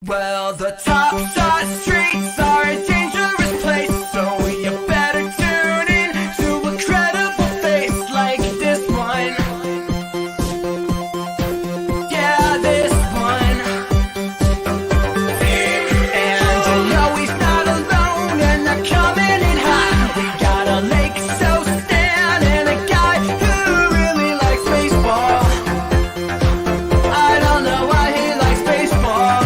Well, the top shot streets are a dangerous place, so you better tune in to a credible face like this one. Yeah, this one. And you know he's not alone, and they're coming in hot. We got a Lake so Stan and a guy who really likes baseball. I don't know why he likes baseball.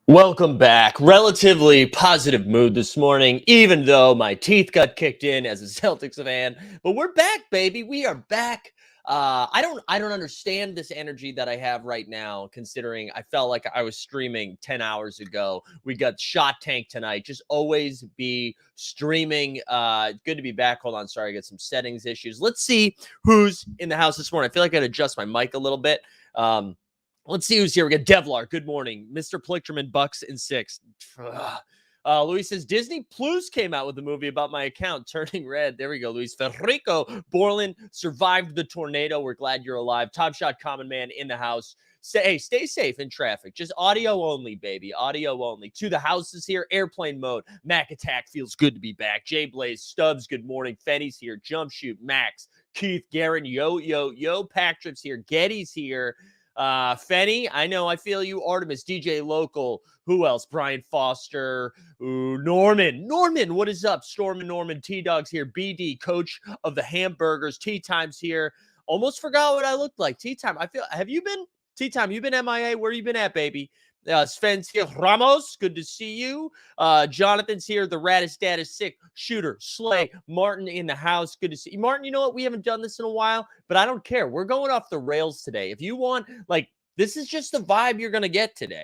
Welcome back. Relatively positive mood this morning, even though my teeth got kicked in as a Celtics fan. But we're back, baby. We are back. I don't understand this energy that I have right now, considering I felt like I was streaming 10 hours ago. We got Shot Tank tonight. Just always be streaming. Good to be back. Hold on. Sorry, I got some settings issues. Let's see who's in the house this morning. I feel like I got to adjust my mic a little bit. Let's see who's here. We got Devlar. Good morning. Mr. Plichterman, Bucks and 6. Luis says, Disney Plus came out with a movie about my account turning red. There we go, Luis. Federico Borland survived the tornado. We're glad you're alive. Top Shot Common Man in the house. Stay safe in traffic. Just audio only, baby. Audio only. To the house is here. Airplane mode. Mac Attack feels good to be back. Jay Blaze, Stubbs, good morning. Fenny's here. Jump Shoot, Max, Keith, Garen, yo. Patrick's here. Getty's here. Fenny, I know, I feel you. Artemis, DJ Local, who else? Brian Foster, Norman, what is up? Storm and Norman, T-Dog's here, BD, coach of the Hamburgers, T-Time's here. Almost forgot what I looked like. T-Time, have you been? T-Time, you been MIA? Where you been at, baby? Sven's here. Ramos, good to see you. Jonathan's here. The Raddest Dad is sick. Shooter, Slay, Martin in the house. Good to see you. Martin, you know what? We haven't done this in a while, but I don't care. We're going off the rails today. If you want, this is just the vibe you're going to get today.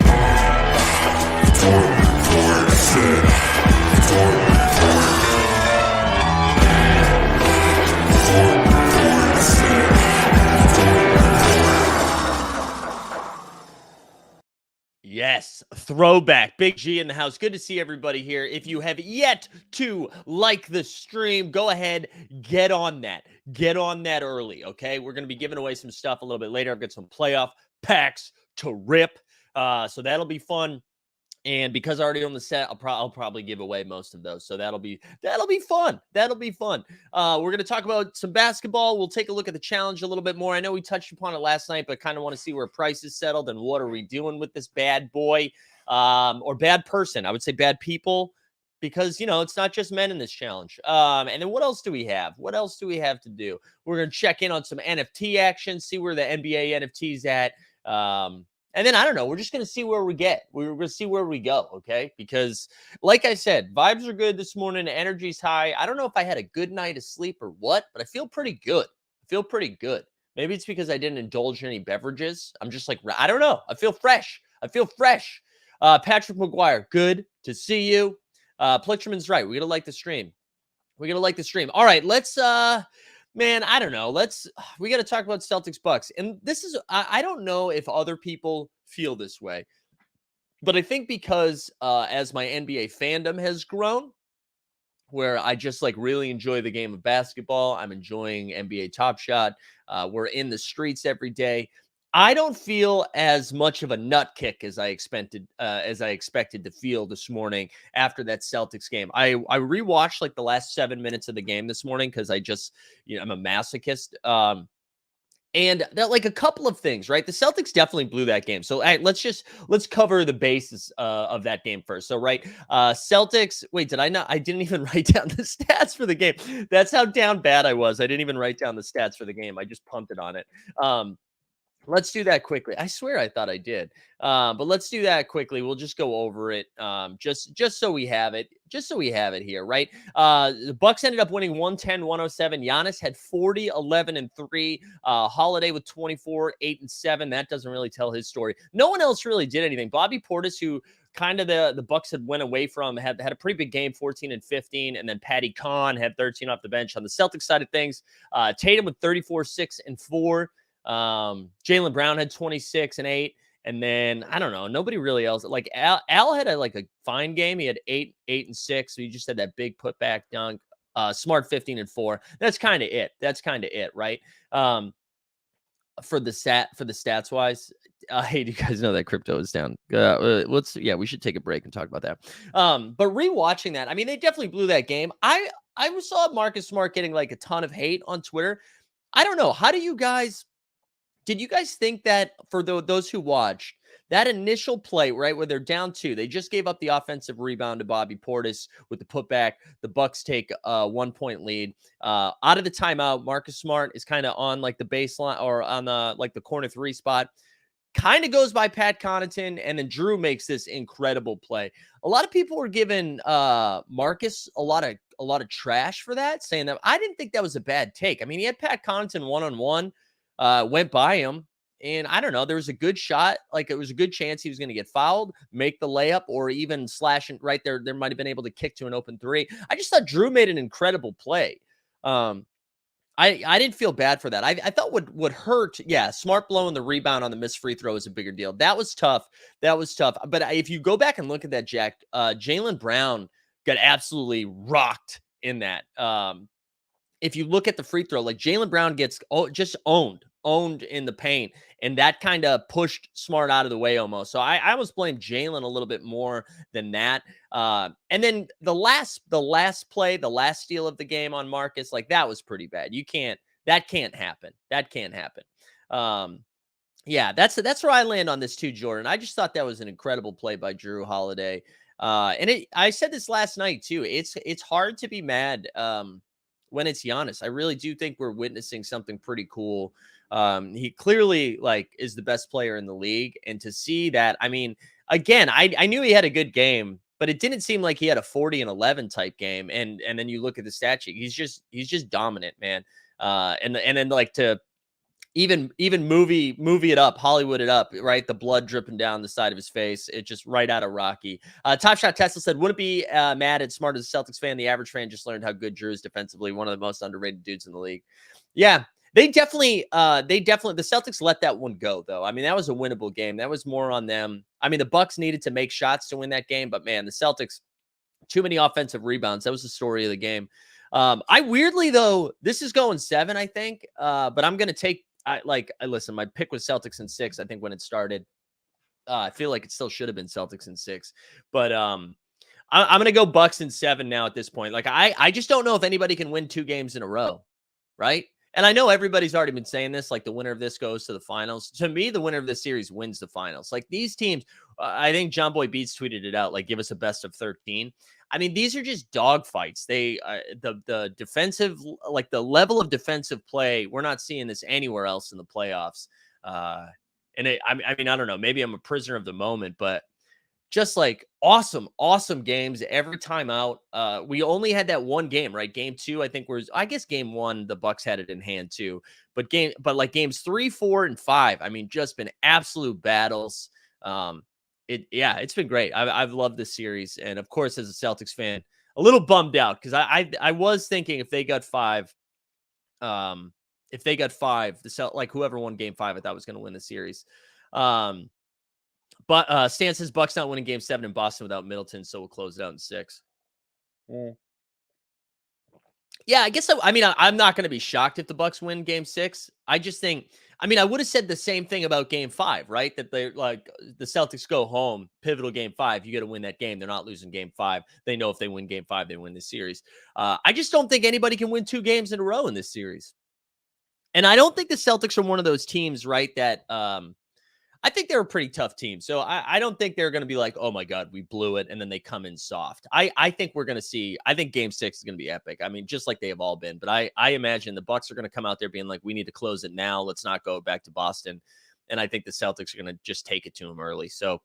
Yes, throwback. Big G in the house. Good to see everybody here. If you have yet to like the stream, go ahead, get on that. Get on that early, okay? We're going to be giving away some stuff a little bit later. I've got some playoff packs to rip, so that'll be fun. And because I already on the set, I'll probably give away most of those. So that'll be fun. That'll be fun. We're going to talk about some basketball. We'll take a look at the challenge a little bit more. I know we touched upon it last night, but kind of want to see where price is settled and what are we doing with this bad boy or bad person. I would say bad people because, you know, it's not just men in this challenge. And then what else do we have? What else do we have to do? We're going to check in on some NFT action, see where the NBA NFT's at. And then, I don't know, we're just going to see where we get. We're going to see where we go, okay? Because, like I said, vibes are good this morning. Energy's high. I don't know if I had a good night of sleep or what, but I feel pretty good. Maybe it's because I didn't indulge in any beverages. I'm just like, I don't know. I feel fresh. Patrick McGuire, good to see you. Plichterman's right. We're going to like the stream. All right, let's... Man, I don't know. We got to talk about Celtics Bucks. And this is, I don't know if other people feel this way, but I think because as my NBA fandom has grown, where I just really enjoy the game of basketball, I'm enjoying NBA Top Shot. We're in the streets every day. I don't feel as much of a nut kick as I expected to feel this morning after that Celtics game. I rewatched the last 7 minutes of the game this morning because I'm a masochist. And that, like, a couple of things, right? The Celtics definitely blew that game. So let's cover the basis of that game first. So, right, Celtics. Wait, did I not? I didn't even write down the stats for the game. That's how down bad I was. I didn't even write down the stats for the game. I just punted on it. Um, Let's do that quickly. I swear I thought I did. But let's do that quickly. We'll just go over it. Just so we have it. Just so we have it here, right? The Bucks ended up winning 110-107. Giannis had 40, 11, and 3. Holiday with 24, 8, and 7. That doesn't really tell his story. No one else really did anything. Bobby Portis, who kind of the Bucks had went away from, had a pretty big game, 14 and 15. And then Patty Kahn had 13 off the bench. On the Celtics side of things, Tatum with 34, 6, and 4. Jaylen Brown had 26 and 8. And then I don't know, nobody really else. Like Al had a fine game. He had 8, 8, and 6. So he just had that big putback dunk. Smart 15 and 4. That's kind of it. That's kind of it, right? For the stats wise. Hey, do you guys know that crypto is down? We should take a break and talk about that. But rewatching that, I mean, they definitely blew that game. I saw Marcus Smart getting like a ton of hate on Twitter. I don't know. Did you guys think that for those who watched that initial play, right, where they're down 2, they just gave up the offensive rebound to Bobby Portis with the putback. The Bucks take a 1-point lead. Out of the timeout, Marcus Smart is kind of on like the baseline or on the corner 3 spot. Kind of goes by Pat Connaughton, and then Drew makes this incredible play. A lot of people were giving Marcus a lot of trash for that, saying that I didn't think that was a bad take. I mean, he had Pat Connaughton one-on-one. Went by him, and I don't know, there was a good shot. Like, it was a good chance he was going to get fouled, make the layup, or even slash it right there. There might have been able to kick to an open 3. I just thought Drew made an incredible play. I didn't feel bad for that. I thought what hurt, yeah, Smart blowing the rebound on the missed free throw is a bigger deal. That was tough. But if you go back and look at that, Jack, Jaylen Brown got absolutely rocked in that. If you look at the free throw, like Jaylen Brown gets just owned in the paint, and that kind of pushed Smart out of the way almost. So I almost blame Jaylen a little bit more than that. And then the last play, the last steal of the game on Marcus, like that was pretty bad. That can't happen. That can't happen. Yeah, that's where I land on this too, Jordan. I just thought that was an incredible play by Drew Holiday. I said this last night too. It's hard to be mad. When it's Giannis. I really do think we're witnessing something pretty cool. He clearly is the best player in the league. And to see that, I mean, again, I knew he had a good game, but it didn't seem like he had a 40 and 11 type game. And then you look at the stat sheet, he's just dominant, man. And then like to even movie it up, Hollywood it up, right? The blood dripping down the side of his face. It just right out of Rocky. Top Shot Tesla said, wouldn't be mad and smart as a Celtics fan. The average fan just learned how good Drew is defensively. One of the most underrated dudes in the league. Yeah, they definitely, the Celtics let that one go though. I mean, that was a winnable game. That was more on them. I mean, the Bucks needed to make shots to win that game, but man, the Celtics, too many offensive rebounds. That was the story of the game. I weirdly though, this is going 7, I think, but I'm going to take, listen, my pick was Celtics in 6, I think, when it started. I feel like it still should have been Celtics in 6, but I'm going to go Bucks in 7 now at this point. Like, I just don't know if anybody can win 2 games in a row, right? And I know everybody's already been saying this, like the winner of this goes to the finals. To me, the winner of this series wins the finals. Like these teams, I think John Boy Beats tweeted it out, like give us a best of 13. I mean, these are just dog fights. They, the defensive, like the level of defensive play, we're not seeing this anywhere else in the playoffs. I mean, I don't know, maybe I'm a prisoner of the moment, but just like awesome games every time out. We only had that one game, right? Game 2, I think I guess game 1, the Bucks had it in hand too. But like games 3, 4, and 5, I mean, just been absolute battles. It's been great. I've loved this series. And of course, as a Celtics fan, a little bummed out because I was thinking if they got 5, like whoever won game 5, I thought was going to win the series. But Stan says Bucks not winning game 7 in Boston without Middleton, so we'll close it out in 6. Yeah, I guess I'm not going to be shocked if the Bucks win game 6. I just think, I mean, I would have said the same thing about game 5, right? That they like the Celtics go home, pivotal game 5. You got to win that game. They're not losing game 5. They know if they win game 5, they win this series. I just don't think anybody can win 2 games in a row in this series. And I don't think the Celtics are one of those teams, right, that I think they're a pretty tough team. So I don't think they're going to be like, oh my God, we blew it. And then they come in soft. I think we're going to see, I think game 6 is going to be epic. I mean, just like they have all been. But I imagine the Bucks are going to come out there being like, we need to close it now. Let's not go back to Boston. And I think the Celtics are going to just take it to them early. So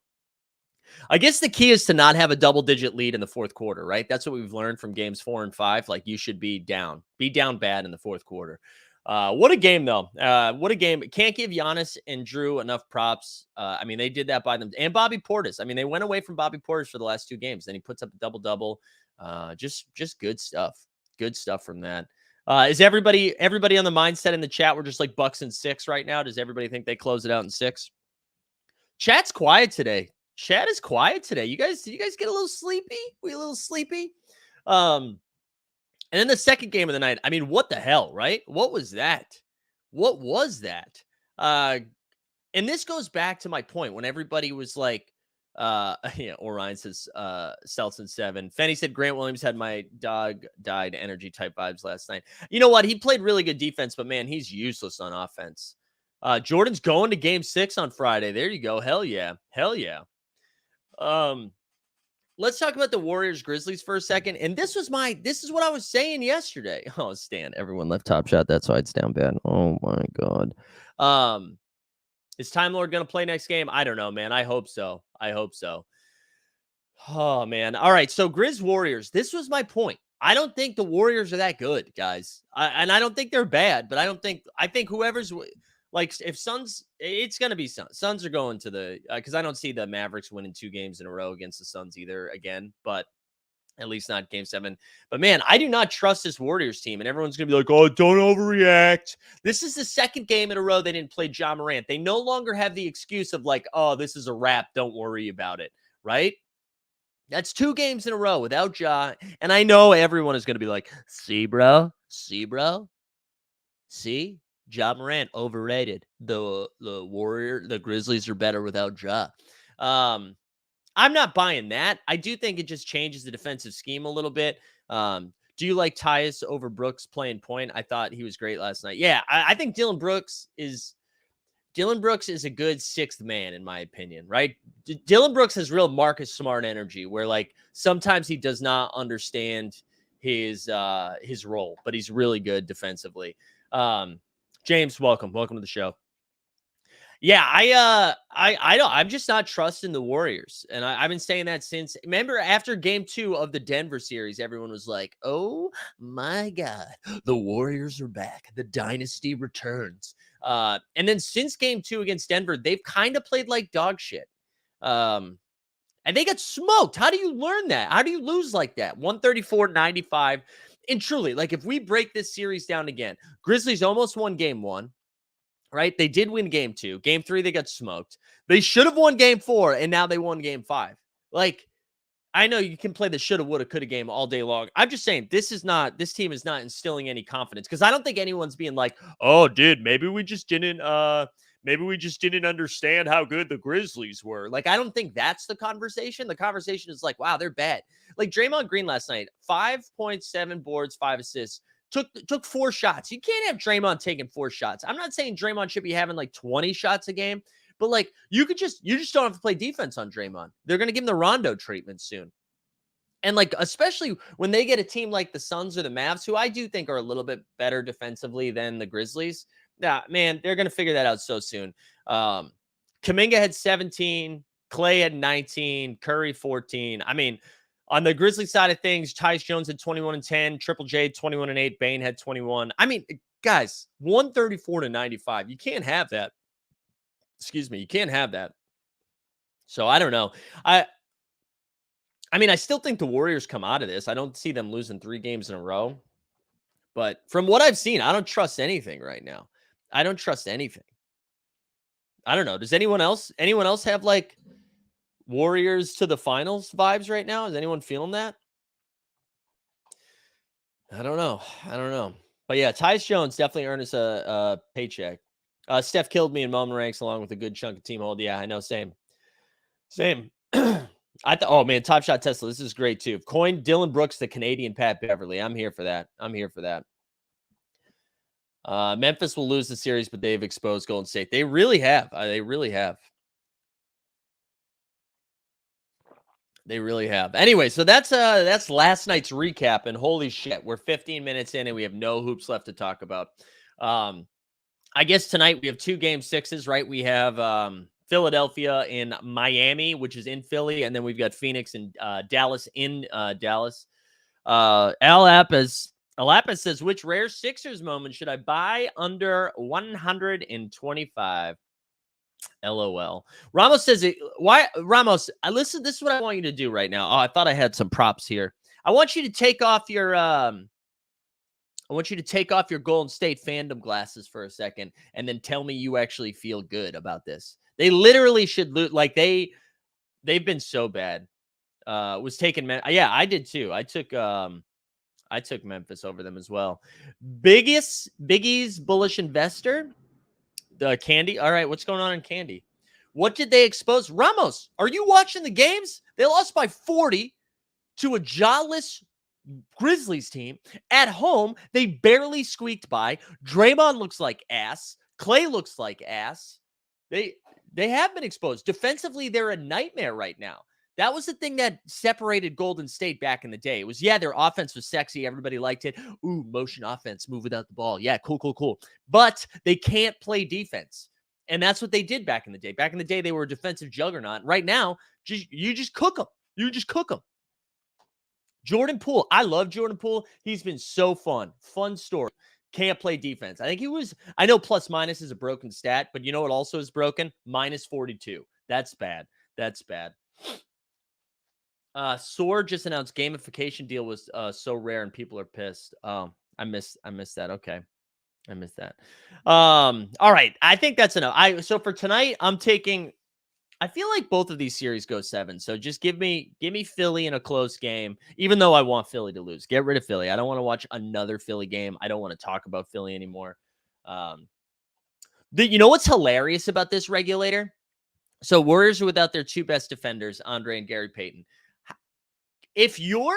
I guess the key is to not have a double-digit lead in the fourth quarter, right? That's what we've learned from games 4 and 5. Like, you should be down bad in the fourth quarter. What a game, though. What a game. Can't give Giannis and Drew enough props. I mean, they did that by them. And Bobby Portis. I mean, they went away from Bobby Portis for the last 2 games. Then he puts up a double-double. Just good stuff. Good stuff from that. Is everybody on the mindset in the chat? We're just like Bucks and 6 right now. Does everybody think they close it out in 6? Chat's quiet today. Chat is quiet today. You guys get a little sleepy? We a little sleepy? And then the second game of the night. I mean, what the hell, right? What was that? What was that? And this goes back to my point when everybody was like, yeah, Orion says Celtics in 7. Fenny said Grant Williams had my dog died energy type vibes last night. You know what? He played really good defense, but man, he's useless on offense. Jordan's going to game 6 on Friday. There you go. Hell yeah. Hell yeah. Let's talk about the Warriors Grizzlies for a second. And this is what I was saying yesterday. Oh, Stan, everyone left Top Shot. That's why it's down bad. Oh my God. Is Time Lord going to play next game? I don't know, man. I hope so. Oh, man. All right. So Grizz Warriors, this was my point. I don't think the Warriors are that good, guys. And I don't think they're bad, but I think whoever's like, if Suns, it's going to be Suns. Suns are going to the, because I don't see the Mavericks winning 2 games in a row against the Suns either again, but at least not game 7. But man, I do not trust this Warriors team. And everyone's going to be like, oh, don't overreact. This is the second game in a row they didn't play Ja Morant. They no longer have the excuse of like, oh, this is a wrap. Don't worry about it. Right? That's 2 games in a row without Ja. And I know everyone is going to be like, see, bro? See? Ja Morant overrated. The Grizzlies are better without Ja. I'm not buying that. I do think it just changes the defensive scheme a little bit. Do you like Tyus over Brooks playing point? I thought he was great last night. Yeah, I think Dylan Brooks is a good 6th man, in my opinion, right? Dylan Brooks has real Marcus Smart energy where like sometimes he does not understand his role, but he's really good defensively. James, welcome to the show. Yeah, I'm just not trusting the Warriors. And I've been saying that since, remember, after game 2 of the Denver series, everyone was like, oh my God, the Warriors are back. The dynasty returns. And then since game 2 against Denver, they've kind of played like dog shit. And they got smoked. How do you learn that? How do you lose like that? 134-95. And truly, like if we break this series down again, Grizzlies almost won game 1. Right? They did win game 2. Game 3, they got smoked. They should have won game 4, and now they won game 5. Like, I know you can play the shoulda, woulda, coulda game all day long. I'm just saying this team is not instilling any confidence because I don't think anyone's being like, oh, dude, maybe we just didn't understand how good the Grizzlies were. Like, I don't think that's the conversation. The conversation is like, wow, they're bad. Like Draymond Green last night, 5.7 boards, 5 assists. Took 4 shots. You can't have Draymond taking 4 shots. I'm not saying Draymond should be having like 20 shots a game, but like you just don't have to play defense on Draymond. They're going to give him the Rondo treatment soon. And like, especially when they get a team like the Suns or the Mavs, who I do think are a little bit better defensively than the Grizzlies. Yeah, man, they're going to figure that out so soon. Kuminga had 17, Clay had 19, Curry 14. I mean, on the Grizzlies side of things, Tyus Jones had 21 and 10, Triple J 21 and 8, Bane had 21. I mean, guys, 134-95. You can't have that. Excuse me, you can't have that. So I don't know. I mean, I still think the Warriors come out of this. I don't see them losing 3 games in a row. But from what I've seen, I don't trust anything right now. I don't trust anything. I don't know. Does anyone else have like Warriors to the finals vibes right now? Is anyone feeling that? I don't know. But yeah, Tyus Jones definitely earned us a paycheck. Steph killed me in moment ranks along with a good chunk of team hold. Yeah, I know. Same. Oh man, Top Shot Tesla. This is great too. Coin Dylan Brooks, the Canadian Pat Beverly. I'm here for that. Memphis will lose the series, but they've exposed Golden State. They really have. They really have. They really have. Anyway, so that's last night's recap, and holy shit, we're 15 minutes in and we have no hoops left to talk about. I guess tonight we have 2 game 6s, right? We have Philadelphia in Miami, which is in Philly, and then we've got Phoenix and Dallas in Dallas. Alapis says, which rare Sixers moment should I buy under 125? LOL. Ramos says, why Ramos, listen, this is what I want you to do right now. Oh, I thought I had some props here. I want you to take off your Golden State fandom glasses for a second and then tell me you actually feel good about this. They literally should lose. Like they've been so bad. Was taking yeah, I did too. I took Memphis over them as well. Biggie's bullish investor. The Candy. All right, what's going on in Candy? What did they expose? Ramos, are you watching the games? They lost by 40 to a jawless Grizzlies team at home. They barely squeaked by. Draymond looks like ass. Clay looks like ass. They have been exposed. Defensively, they're a nightmare right now. That was the thing that separated Golden State back in the day. It was, yeah, their offense was sexy. Everybody liked it. Ooh, motion offense, move without the ball. Yeah, cool. But they can't play defense. And that's what they did back in the day. Back in the day, they were a defensive juggernaut. Right now, you just cook them. You just cook them. Jordan Poole. I love Jordan Poole. He's been so fun. Fun story. Can't play defense. I know plus minus is a broken stat, but you know what also is broken? Minus 42. That's bad. Sword just announced gamification deal was so rare and people are pissed. I missed that. Okay. I missed that. All right. I think that's enough. So for tonight, I feel like both of these series go 7. So just give me Philly in a close game, even though I want Philly to lose. Get rid of Philly. I don't want to watch another Philly game. I don't want to talk about Philly anymore. You know what's hilarious about this, regulator? So Warriors are without their 2 best defenders, Andre and Gary Payton. If your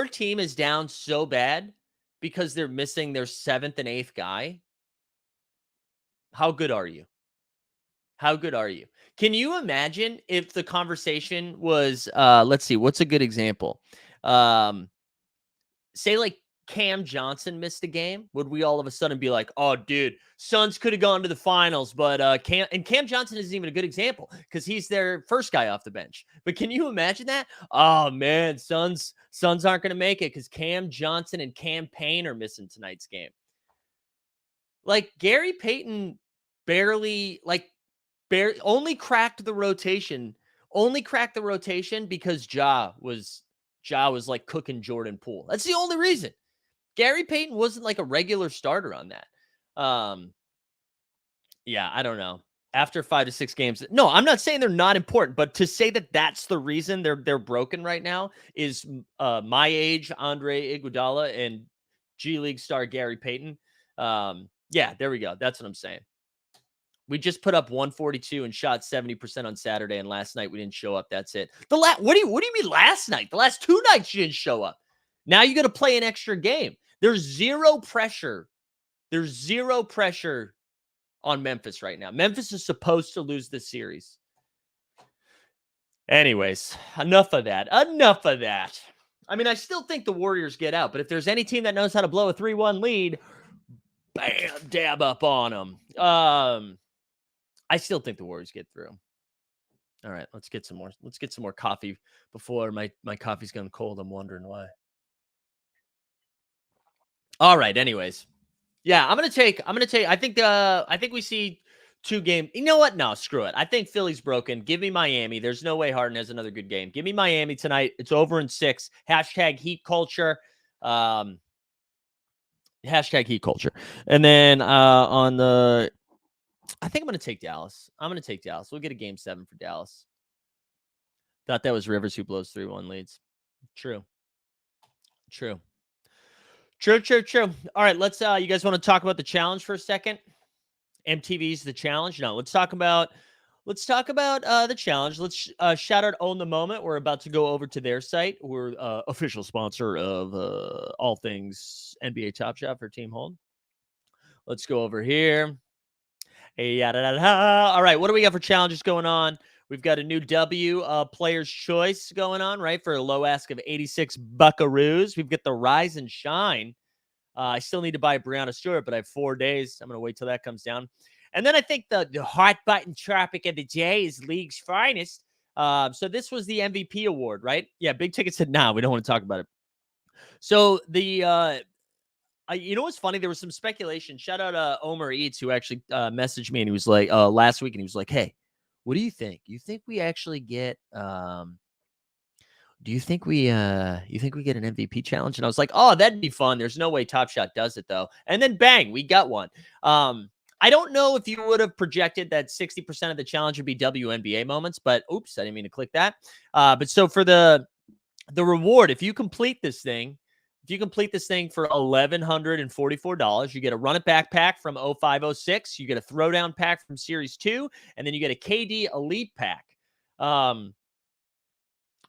team is down so bad because they're missing their 7th and 8th guy, how good are you? How good are you? Can you imagine if the conversation was, let's see, what's a good example? Say like Cam Johnson missed a game. Would we all of a sudden be like, oh, dude, Suns could have gone to the finals, but Cam Johnson isn't even a good example because he's their first guy off the bench. But can you imagine that? Oh, man, Suns aren't going to make it because Cam Johnson and Cam Payne are missing tonight's game. Like Gary Payton only cracked the rotation because Ja was like cooking Jordan Poole. That's the only reason. Gary Payton wasn't like a regular starter on that. Yeah, I don't know. After 5 to 6 games, no, I'm not saying they're not important, but to say that that's the reason they're broken right now is my age, Andre Iguodala, and G League star Gary Payton. Yeah, there we go. That's what I'm saying. We just put up 142 and shot 70% on Saturday, and last night we didn't show up. That's it. What do you mean last night? The last 2 nights you didn't show up. Now you got to play an extra game. There's zero pressure. There's zero pressure on Memphis right now. Memphis is supposed to lose this series. Anyways, enough of that. I mean, I still think the Warriors get out, but if there's any team that knows how to blow a 3-1 lead, bam, dab up on them. I still think the Warriors get through. All right, let's get some more coffee before my coffee's gone cold. I'm wondering why. All right, anyways. Yeah, I think we see 2 games. You know what? No, screw it. I think Philly's broken. Give me Miami. There's no way Harden has another good game. Give me Miami tonight. It's over in 6. Hashtag Heat Culture. Hashtag Heat Culture. And then on the, I think I'm going to take Dallas. We'll get a game 7 for Dallas. Thought that was Rivers who blows 3-1 leads. True. All right, let's you guys want to talk about the challenge for a second? MTV's The Challenge? No, let's talk about the challenge. Let's shout out Own the Moment. We're about to go over to their site. We're official sponsor of all things NBA Top Shot for Team Hold. Let's go over here. Hey, yada, yada, yada. All right, what do we got for challenges going on? We've got a new W player's choice going on, right, for a low ask of 86 buckaroos. We've got the Rise and Shine. I still need to buy Brianna Stewart, but I have 4 days. I'm going to wait till that comes down. And then I think the hot button topic of the day is League's Finest. So this was the MVP award, right? Yeah, Big Ticket said, nah, we don't want to talk about it. So the you know what's funny? There was some speculation. Shout out Omer Eats, who actually messaged me, and he was like last week, and he was like, "Hey, what do you think? You think we actually get? Do you think we get an MVP challenge?" And I was like, "Oh, that'd be fun." There's no way Top Shot does it though. And then bang, we got one. I don't know if you would have projected that 60% of the challenge would be WNBA moments, but oops, I didn't mean to click that. But so for the reward, if you complete this thing for $1,144, you get a run it backpack from 0506, you get a throwdown pack from Series 2, and then you get a KD Elite pack.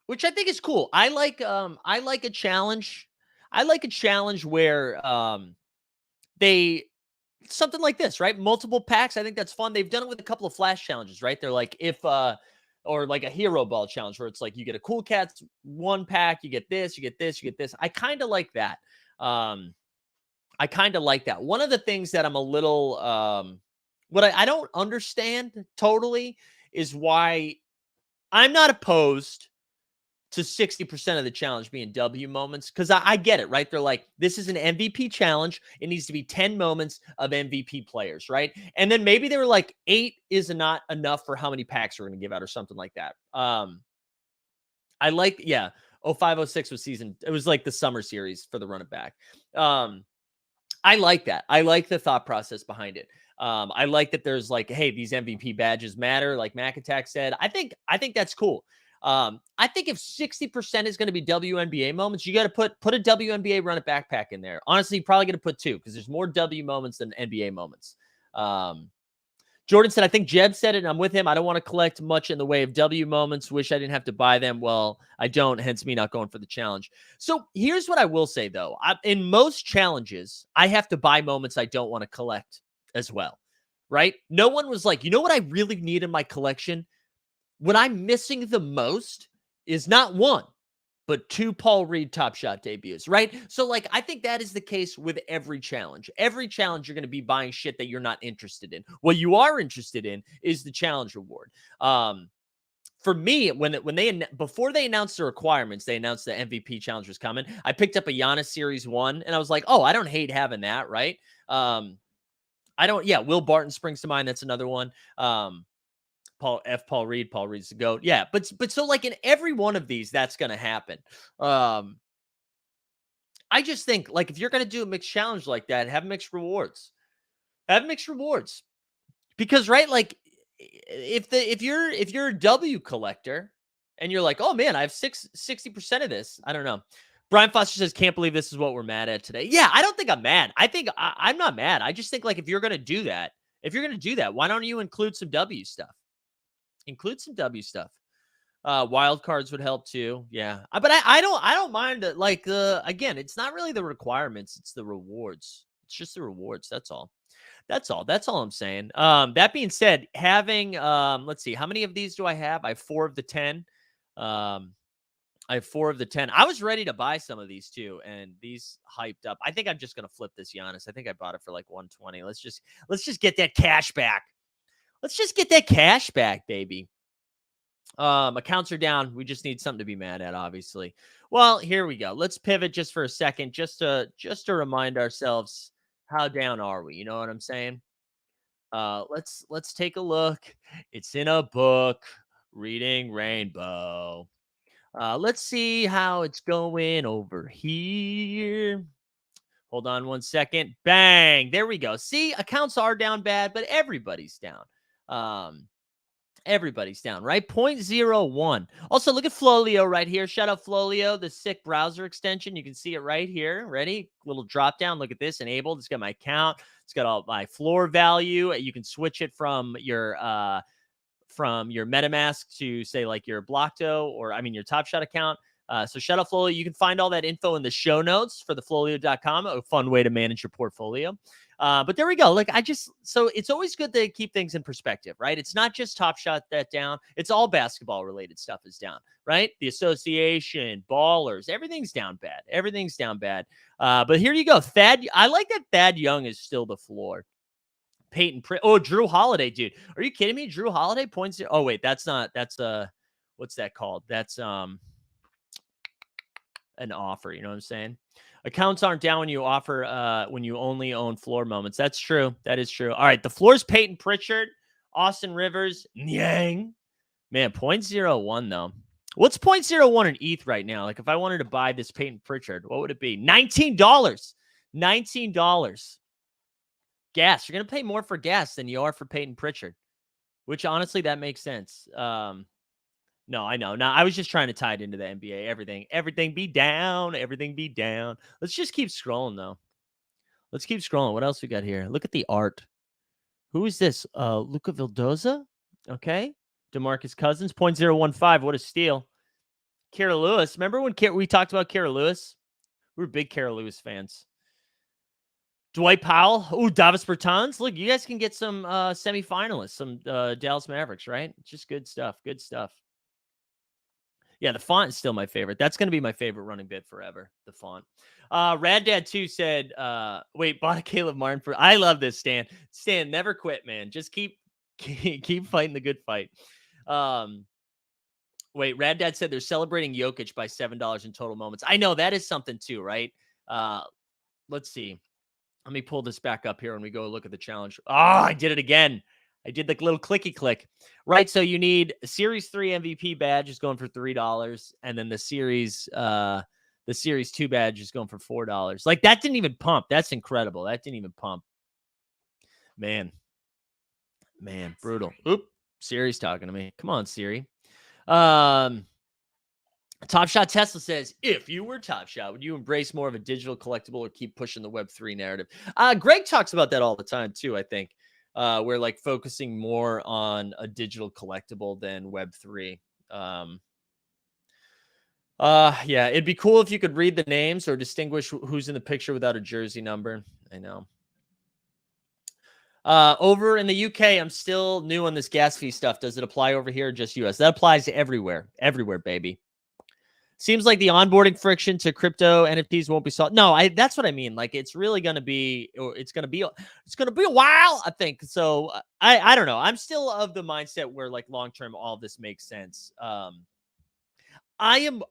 Which I think is cool. I like a challenge. I like a challenge where they something like this, right? Multiple packs. I think that's fun. They've done it with a couple of flash challenges, right? They're like or like a hero ball challenge where it's like you get a Cool Cats 1 pack, you get this, you get this, you get this. I kind of like that. One of the things that I'm a little what I don't understand totally is why I'm not opposed to 60% of the challenge being W moments, because I get it, right? They're like, this is an MVP challenge. It needs to be 10 moments of MVP players, right? And then maybe they were like, 8 is not enough for how many packs we're going to give out or something like that. I like, 0506 was it was like the summer series for the run it back. I like that. I like the thought process behind it. I like that there's like, hey, these MVP badges matter, like Mac Attack said. I think that's cool. I think if 60% is going to be WNBA moments, you got to put a WNBA run it backpack in there. Honestly, you're probably going to put 2 because there's more W moments than NBA moments. Jordan said, I think Jeb said it, and I'm with him. I don't want to collect much in the way of W moments. Wish I didn't have to buy them. Well, I don't, hence me not going for the challenge. So here's what I will say, though. In most challenges, I have to buy moments I don't want to collect as well, right? No one was like, you know what I really need in my collection? What I'm missing the most is not 1, but 2 Paul Reed Top Shot debuts, right? So, like, I think that is the case with every challenge. Every challenge, you're going to be buying shit that you're not interested in. What you are interested in is the challenge reward. For me, before they announced the requirements, they announced the MVP challenge was coming. I picked up a Giannis Series 1, and I was like, oh, I don't hate having that, right? Will Barton springs to mind. That's another one. Paul Reed's the GOAT. Yeah, but so like in every one of these, that's gonna happen. I just think like if you're gonna do a mixed challenge like that, have mixed rewards. Have mixed rewards. Because right, like if you're a W collector and you're like, oh man, I have 60% of this. I don't know. Brian Foster says, can't believe this is what we're mad at today. Yeah, I don't think I'm mad. I think I'm not mad. I just think like if you're gonna do that, why don't you include some W stuff? Include some W stuff. Wild cards would help too. Yeah. But I don't mind it. Like, again, it's not really the requirements. It's the rewards. It's just the rewards. That's all. That's all I'm saying. That being said, having, let's see, how many of these do I have? I have 4 of the 10. I have 4 of the 10. I was ready to buy some of these too, and these hyped up. I think I'm just gonna flip this Giannis. I think I bought it for like 120. Let's just get that cash back. Let's just get that cash back, baby. Accounts are down. We just need something to be mad at, obviously. Well, here we go. Let's pivot just for a second, just to remind ourselves how down are we. You know what I'm saying? Let's take a look. It's in a book, Reading Rainbow. Let's see how it's going over here. Hold on one second. Bang. There we go. See, accounts are down bad, but everybody's down. Everybody's down, right? 0.01. Also, look at Flolio right here. Shout out Flolio, the sick browser extension. You can see it right here. Ready? Little drop down. Look at this. Enabled. It's got my account. It's got all my floor value. You can switch it from your MetaMask to say like your Blockto or your Top Shot account. So shout out Flolio. You can find all that info in the show notes for the Flolio.com. A fun way to manage your portfolio. But there we go. Like so it's always good to keep things in perspective, right? It's not just Top Shot that down. It's all basketball related stuff is down, right? The association, ballers, everything's down bad. Everything's down bad. But here you go. I like that Thad Young is still the floor. Drew Holiday, dude. Are you kidding me? Drew Holiday points. Oh, wait, that's what's that called? That's an offer. You know what I'm saying? Accounts aren't down when you offer when you only own floor moments. That's true. That is true. All right. The floor's Peyton Pritchard, Austin Rivers, Nyang. Man, 0.01 though. What's 0.01 in ETH right now? Like if I wanted to buy this Peyton Pritchard, what would it be? $19. $19. Gas. You're gonna pay more for gas than you are for Peyton Pritchard. Which honestly, that makes sense. No, I know. Now I was just trying to tie it into the NBA. Everything be down. Everything be down. Let's just keep scrolling though. Let's keep scrolling. What else we got here? Look at the art. Who is this? Luca Vildoza. Okay. DeMarcus Cousins, 0.015. What a steal. Kara Lewis. Remember when we talked about Kara Lewis? We were big Kara Lewis fans. Dwight Powell. Ooh, Davis Bertans. Look, you guys can get some semifinalists, some Dallas Mavericks, right? Just good stuff. Good stuff. Yeah, the font is still my favorite. That's going to be my favorite running bit forever, the font. Rad Dad 2 said, wait, bought a Caleb Martin for... I love this, Stan. Stan, never quit, man. Just keep fighting the good fight. Wait, Rad Dad said they're celebrating Jokic by $7 in total moments. I know, that is something too, right? Let's see. Let me pull this back up here when we go look at the challenge. Oh, I did it again. I did the little clicky click, right? So you need a Series 3 MVP badge is going for $3, and then the Series 2 badge is going for $4. Like that didn't even pump. That's incredible. That didn't even pump. Man, brutal. Oop, Siri's talking to me. Come on, Siri. Top Shot Tesla says, if you were Top Shot, would you embrace more of a digital collectible or keep pushing the Web3 narrative? Greg talks about that all the time too, I think. We're like focusing more on a digital collectible than Web3. Yeah, it'd be cool if you could read the names or distinguish who's in the picture without a jersey number. I know. Over in the UK, I'm still new on this gas fee stuff. Does it apply over here or just US? That applies to everywhere, baby. Seems like the onboarding friction to crypto NFTs won't be solved. No, that's what I mean. Like it's really going to be, or it's going to be a while, I think. So I don't know. I'm still of the mindset where like long-term, all this makes sense. I'm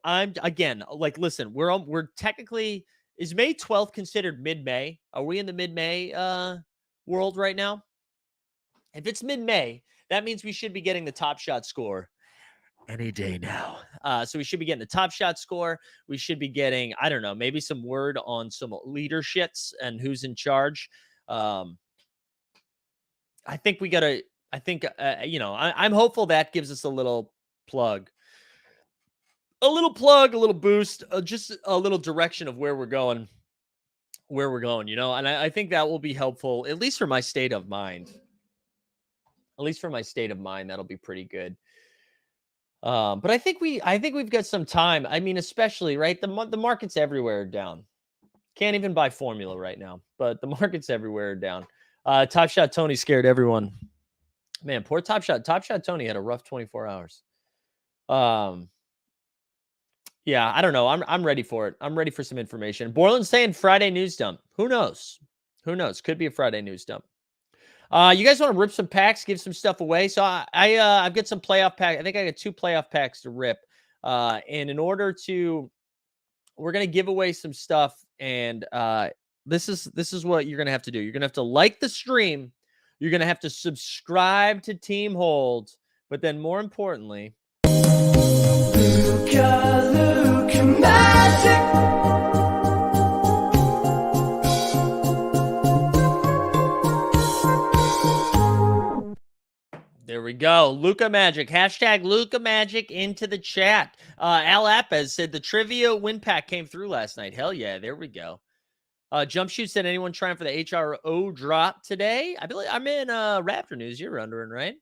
again, like, listen, we're technically, is May 12th considered mid-May? Are we in the mid-May world right now? If it's mid-May, that means we should be getting the Top Shot score any day now. So we should be getting the Top Shot score. We should be getting, I don't know, maybe some word on some leaderships and who's in charge. I think we got to, I'm hopeful that gives us a little plug, a little boost, just a little direction of where we're going, and I think that will be helpful, at least for my state of mind. That'll be pretty good. But I think we've got some time. I mean, especially right, the markets everywhere are down. Can't even buy formula right now, but the markets everywhere are down. Top Shot Tony scared everyone. Man, poor Top Shot. Top Shot Tony had a rough 24 hours. Yeah, I don't know. I'm ready for it. I'm ready for some information. Borland's saying Friday news dump. Who knows? Could be a Friday news dump. You guys want to rip some packs, give some stuff away? So I've got some playoff packs. I think I got 2 playoff packs to rip. And in order to, we're gonna give away some stuff. And this is what you're gonna have to do. You're gonna have to like the stream. You're gonna have to subscribe to Team Hold. But then more importantly, Luka Magic. there we go. Luka Magic. Hashtag Luka Magic into the chat. Al Apez said the trivia win pack came through last night. Hell yeah. There we go. Jump Shoot said, anyone trying for the HRO drop today? I believe I'm in Raptor News. You're wondering, right?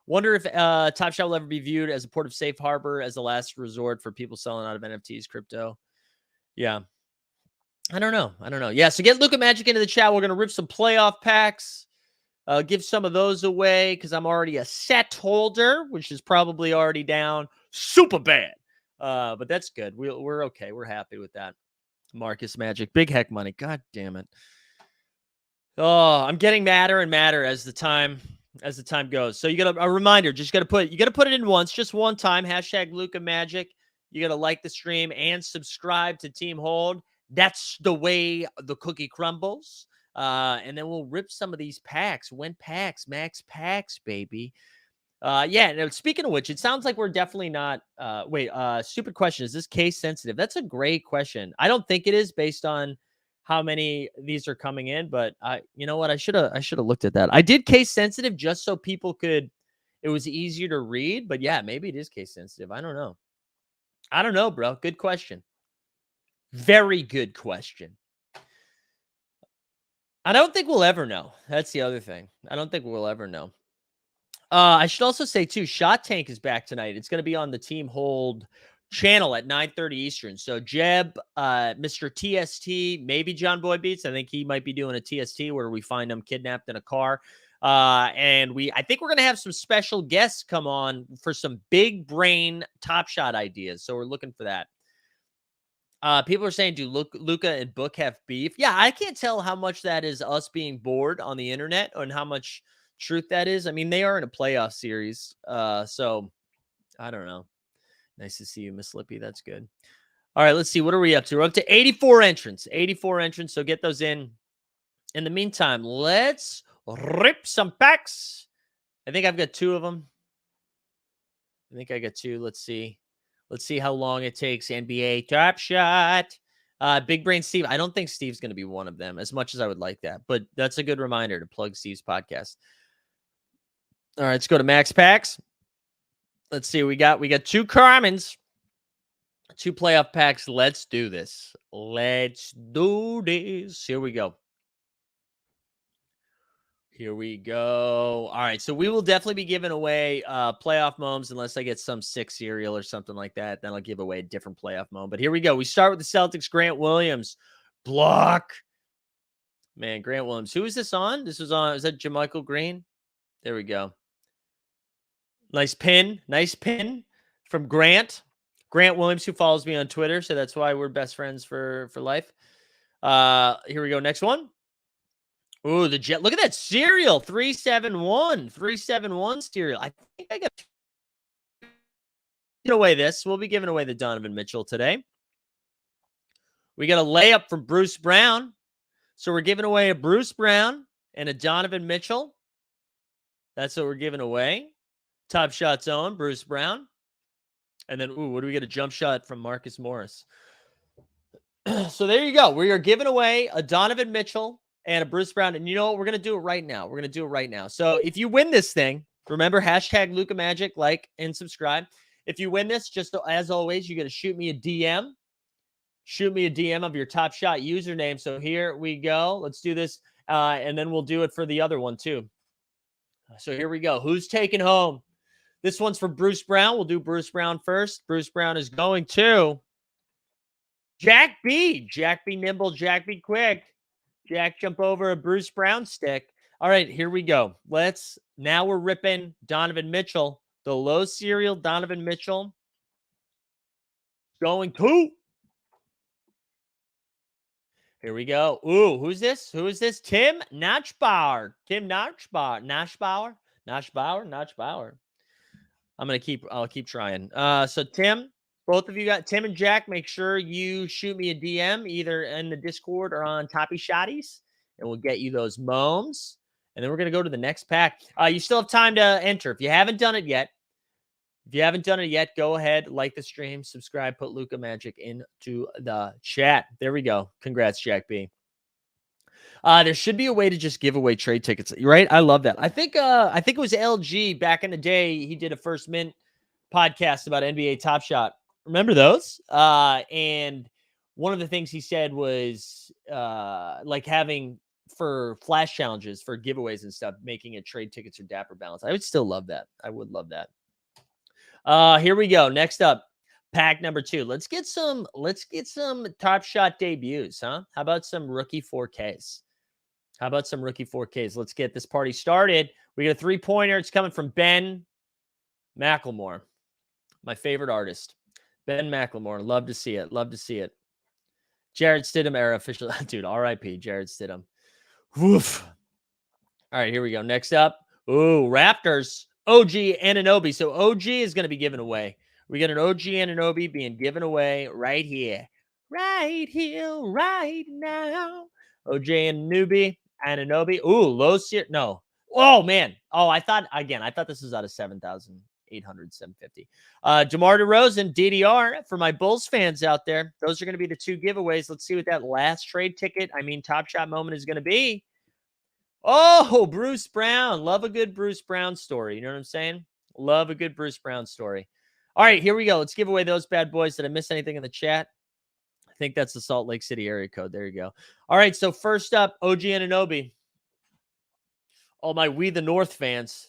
Wonder if Top Shot will ever be viewed as a port of safe harbor as a last resort for people selling out of NFTs, crypto. Yeah. I don't know. Yeah, so get Luka Magic into the chat. We're going to rip some playoff packs. Give some of those away because I'm already a set holder, which is probably already down super bad. But that's good. We're okay. We're happy with that. Marcus Magic, big heck money. God damn it. Oh, I'm getting madder and madder as the time goes. So you got a reminder. You got to put it in once, just one time. Hashtag Luka Magic. You got to like the stream and subscribe to Team Hold. That's the way the cookie crumbles. And then we'll rip some of these packs. Win packs, max packs, baby. Yeah. Now, speaking of which, it sounds like we're definitely not. Stupid question. Is this case sensitive? That's a great question. I don't think it is based on how many these are coming in, but you know what? I should have looked at that. I did case sensitive just so people could. It was easier to read, but yeah, maybe it is case sensitive. I don't know, bro. Good question. Very good question. I don't think we'll ever know. That's the other thing. I don't think we'll ever know. I should also say too, Shot Tank is back tonight. It's going to be on the Team Hold channel at 9:30 Eastern. So Jeb, Mr. TST, maybe John Boy Beats. I think he might be doing a TST where we find him kidnapped in a car. And I think we're going to have some special guests come on for some big brain Top Shot ideas. So we're looking for that. People are saying, do Luca and Book have beef? Yeah, I can't tell how much that is us being bored on the internet and how much truth that is. I mean, they are in a playoff series. So I don't know. Nice to see you, Miss Lippy. That's good. All right, let's see. What are we up to? We're up to 84 entrants. 84 entrants. So get those in. In the meantime, let's rip some packs. I think I've got 2 of them. I think I got 2. Let's see. Let's see how long it takes. NBA Top Shot. Big Brain Steve. I don't think Steve's going to be one of them as much as I would like that. But that's a good reminder to plug Steve's podcast. All right, let's go to Max Packs. Let's see. We got 2 Carmens. 2 playoff packs. Let's do this. Here we go. Here we go. All right. So we will definitely be giving away playoff moms unless I get some sick cereal or something like that. Then I'll give away a different playoff mom. But here we go. We start with the Celtics. Grant Williams. Block. Man, Grant Williams. Who is this on? This was on. Is that JaMychal Green? There we go. Nice pin. Nice pin from Grant. Grant Williams, who follows me on Twitter. So that's why we're best friends for life. Here we go. Next one. Ooh, the Jet. Look at that cereal. 371. 371 cereal. I think I got to give away this. We'll be giving away the Donovan Mitchell today. We got a layup from Bruce Brown. So we're giving away a Bruce Brown and a Donovan Mitchell. That's what we're giving away. Top Shot Zone, Bruce Brown. And then, what do we get? A jump shot from Marcus Morris. So there you go. We are giving away a Donovan Mitchell and a Bruce Brown. And you know what? We're going to do it right now. So if you win this thing, remember, hashtag Luka Magic, like and subscribe. If you win this, just as always, you got to shoot me a DM. Shoot me a DM of your Top Shot username. So here we go. Let's do this. And then we'll do it for the other one too. So here we go. Who's taking home? This one's for Bruce Brown. We'll do Bruce Brown first. Bruce Brown is going to Jack B. Jack be nimble. Jack be quick. Jack jump over a Bruce Brown stick. All right, here we go. Now we're ripping Donovan Mitchell. The low cereal Donovan Mitchell. Going to. Here we go. Ooh, who's this? Who is this? Tim Notchbauer. Notchbauer. I'll keep trying. So Tim, both of you got Tim and Jack. Make sure you shoot me a DM either in the Discord or on Toppy Shotties, and we'll get you those moms. And then we're gonna go to the next pack. You still have time to enter if you haven't done it yet. Go ahead, like the stream, subscribe, put Luka Magic into the chat. There we go. Congrats, Jack B. There should be a way to just give away trade tickets, right? I love that. I think it was LG back in the day. He did a First Mint podcast about NBA Top Shot. Remember those? And one of the things he said was like having for flash challenges for giveaways and stuff, making it trade tickets or Dapper Balance. I would still love that. I would love that. Here we go. Next up, Pack number 2. Let's get some Top Shot debuts, huh? How about some rookie 4Ks? How about some rookie 4Ks? Let's get this party started. We got a 3-pointer. It's coming from Ben Macklemore, my favorite artist. Ben Macklemore. Love to see it. Love to see it. Jared Stidham era official. Dude, RIP, Jared Stidham. Woof. All right, here we go. Next up. Ooh, Raptors. OG Anunoby. So OG is going to be given away. We got an OG Anunoby being given away right here. Right here, right now. OG Anunoby. Ooh, low seer. No. Oh, man. Oh, I thought this was out of 7,800, 750. DeMar DeRozan, DDR, for my Bulls fans out there. Those are going to be the 2 giveaways. Let's see what that last trade ticket, Top Shot moment is going to be. Oh, Bruce Brown. Love a good Bruce Brown story. You know what I'm saying? Love a good Bruce Brown story. All right, here we go. Let's give away those bad boys. Did I miss anything in the chat? I think that's the Salt Lake City area code. There you go. All right, so first up, OG Anunoby. All my We the North fans.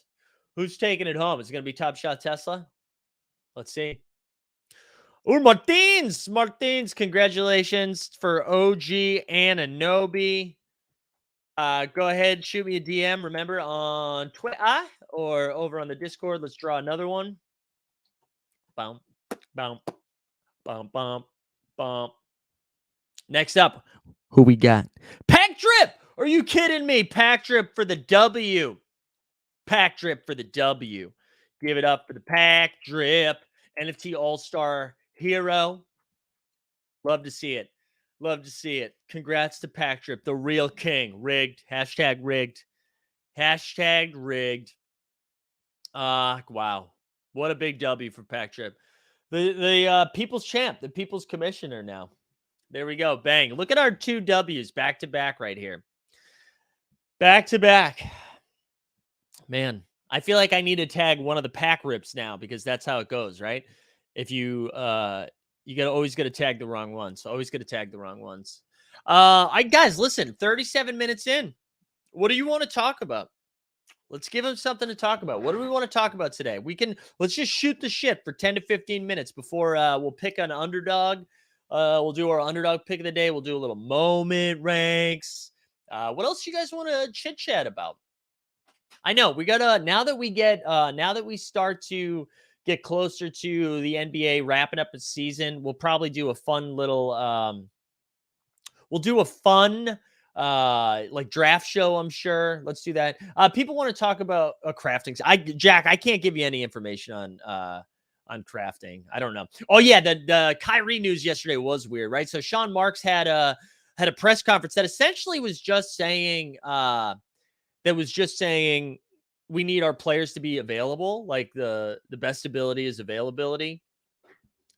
Who's taking it home? Is it going to be Top Shot Tesla? Let's see. Ooh, Martins, congratulations for OG Anunoby. Go ahead, shoot me a DM. Remember on Twitter or over on the Discord. Let's draw another one. Bump, bump, bump, bump, bump. Next up, who we got? Pack Drip. Are you kidding me? Pack Drip for the W. Pack Drip for the W. Give it up for the Pack Drip. NFT All-Star Hero. Love to see it. Love to see it. Congrats to Pack Drip, the real king. Rigged. Hashtag rigged. Hashtag rigged. Wow. What a big W for Pack Drip. The people's champ, the people's commissioner now. There we go. Bang. Look at our 2 W's back to back right here. Back to back. Man, I feel like I need to tag one of the Pack Rips now because that's how it goes, right? If you always got to tag the wrong ones. Always got to tag the wrong ones. Guys, listen, 37 minutes in. What do you want to talk about? Let's give them something to talk about. What do we want to talk about today? Let's just shoot the shit for 10 to 15 minutes before we'll pick an underdog. We'll do our underdog pick of the day. We'll do a little moment ranks. What else you guys want to chit chat about? I know we gotta now that we start to get closer to the NBA wrapping up its season, we'll probably do a fun little like draft show, I'm sure. Let's do that. People want to talk about crafting. Jack, I can't give you any information on crafting. I don't know. Oh yeah, the Kyrie news yesterday was weird, right? So Sean Marks had a press conference that essentially was just saying we need our players to be available. Like the best ability is availability.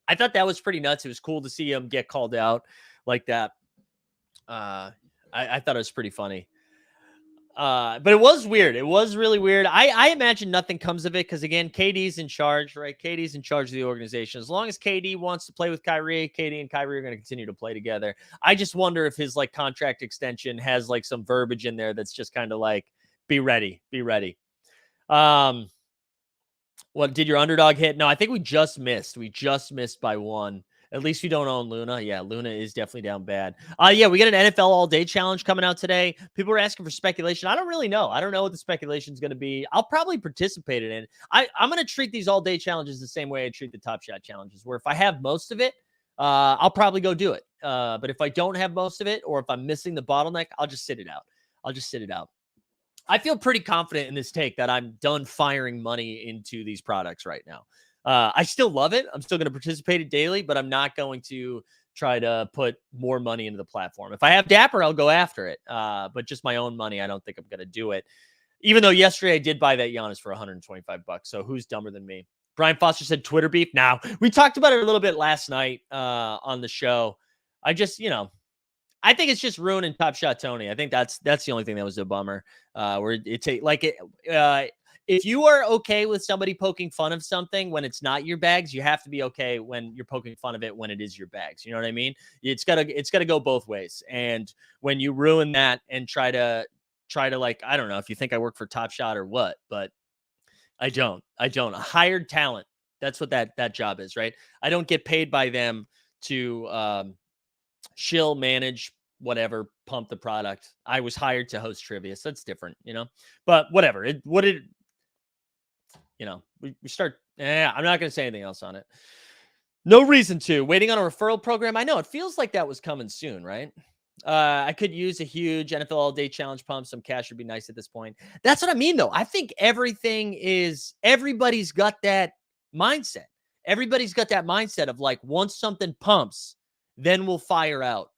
I thought that was pretty nuts. It was cool to see him get called out like that. I thought it was pretty funny. But it was weird. It was really weird. I imagine nothing comes of it because, again, KD's in charge, right? KD's in charge of the organization. As long as KD wants to play with Kyrie, KD and Kyrie are going to continue to play together. I just wonder if his contract extension has some verbiage in there that's just kind of be ready. What did your underdog hit? No, I think we just missed. We just missed by 1. At least we don't own Luna. Yeah, Luna is definitely down bad. Yeah, we got an NFL all-day challenge coming out today. People are asking for speculation. I don't really know. I don't know what the speculation is going to be. I'll probably participate in it. I'm going to treat these all-day challenges the same way I treat the Top Shot challenges, where if I have most of it, I'll probably go do it. But if I don't have most of it, or if I'm missing the bottleneck, I'll just sit it out. I feel pretty confident in this take that I'm done firing money into these products right now. I still love it. I'm still going to participate it daily, but I'm not going to try to put more money into the platform. If I have Dapper, I'll go after it. But just my own money, I don't think I'm going to do it. Even though yesterday I did buy that Giannis for $125. So who's dumber than me? Brian Foster said Twitter beef. Now, we talked about it a little bit last night on the show. I just, I think it's just ruining Top Shot Tony. I think that's the only thing that was a bummer. Where if you are okay with somebody poking fun of something when it's not your bags, you have to be okay when you're poking fun of it when it is your bags. You know what I mean? It's gotta go both ways. And when you ruin that and try to I don't know if you think I work for Top Shot or what, but I don't. A hired talent That's what that job is, right? I don't get paid by them to shill, manage, whatever, pump the product. I was hired to host trivia, so that's different, But whatever. We start. I'm not going to say anything else on it. No reason to. Waiting on a referral program. I know it feels like that was coming soon, right? I could use a huge NFL All Day Challenge pump. Some cash would be nice at this point. That's what I mean, though. I think everybody's got that mindset. Everybody's got that mindset of like, once something pumps, then we'll fire out.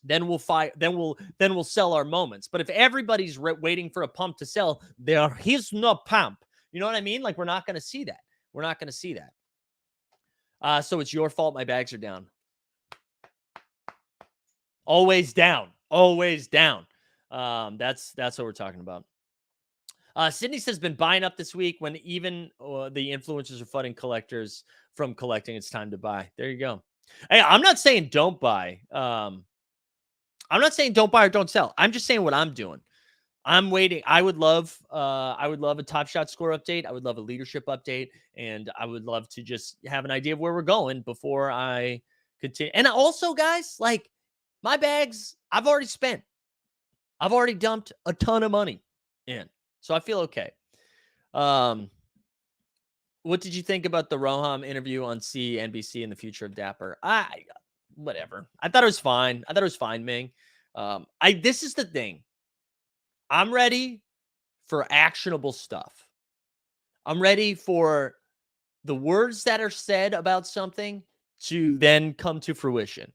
Then we'll sell our moments. But if everybody's waiting for a pump to sell, there is no pump. You know what I mean? Like, we're not going to see that. We're not going to see that. So it's your fault my bags are down. Always down. Always down. That's what we're talking about. Sydney says, been buying up this week when even the influencers are flooding collectors from collecting. It's time to buy. There you go. Hey, I'm not saying don't buy. I'm not saying don't buy or don't sell. I'm just saying what I'm doing. I'm waiting. I would love a Top Shot score update. I would love a leadership update, and I would love to just have an idea of where we're going before I continue. And also, guys, like, my bags, I've already spent. I've already dumped a ton of money in, so I feel okay. What did you think about the Roham interview on CNBC and the future of Dapper? Whatever. I thought it was fine. Ming. This is the thing. I'm ready for actionable stuff. I'm ready for the words that are said about something to then come to fruition.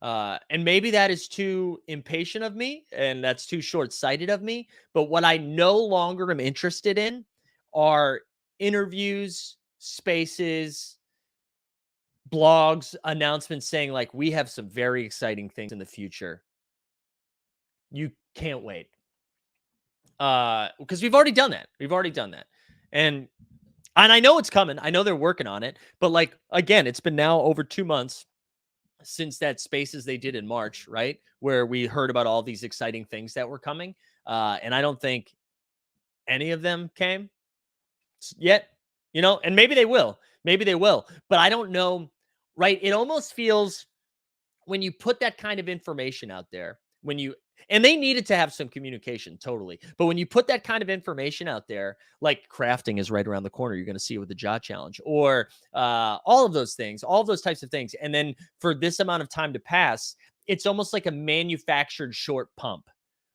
And maybe that is too impatient of me, and that's too short-sighted of me. But what I no longer am interested in are interviews, spaces, blogs, announcements saying, like, we have some very exciting things in the future. You can't wait. Because we've already done that. And I know it's coming. I know they're working on it. But, like, again, it's been now over 2 months since that spaces they did in March, right? Where we heard about all these exciting things that were coming. And I don't think any of them came yet, and maybe they will. But I don't know, right? It almost feels, when you put that kind of information out there, and they needed to have some communication, totally. But when you put that kind of information out there, like crafting is right around the corner, you're going to see it with the Jaw Challenge, or all of those things, all those types of things. And then for this amount of time to pass, it's almost like a manufactured short pump,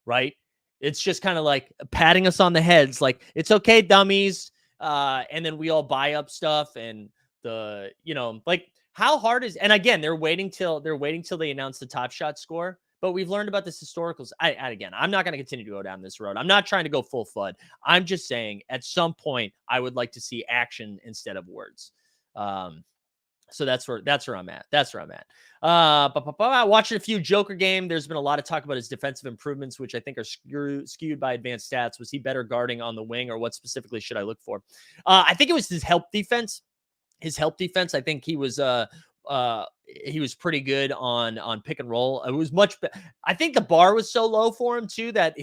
right? It's just kind of like patting us on the heads, like, it's okay, dummies. And then we all buy up stuff, and like, how hard is, and again, they're waiting till they announce the Top Shot score. But we've learned about this historicals. Again, I'm not going to continue to go down this road. I'm not trying to go full flood. I'm just saying, at some point, I would like to see action instead of words. So that's where I'm at. Watching a few Joker game. There's been a lot of talk about his defensive improvements, which I think are skewed by advanced stats. Was he better guarding on the wing, or what specifically should I look for? I think it was his help defense. I think he was pretty good on pick and roll. It was much better. I think the bar was so low for him too that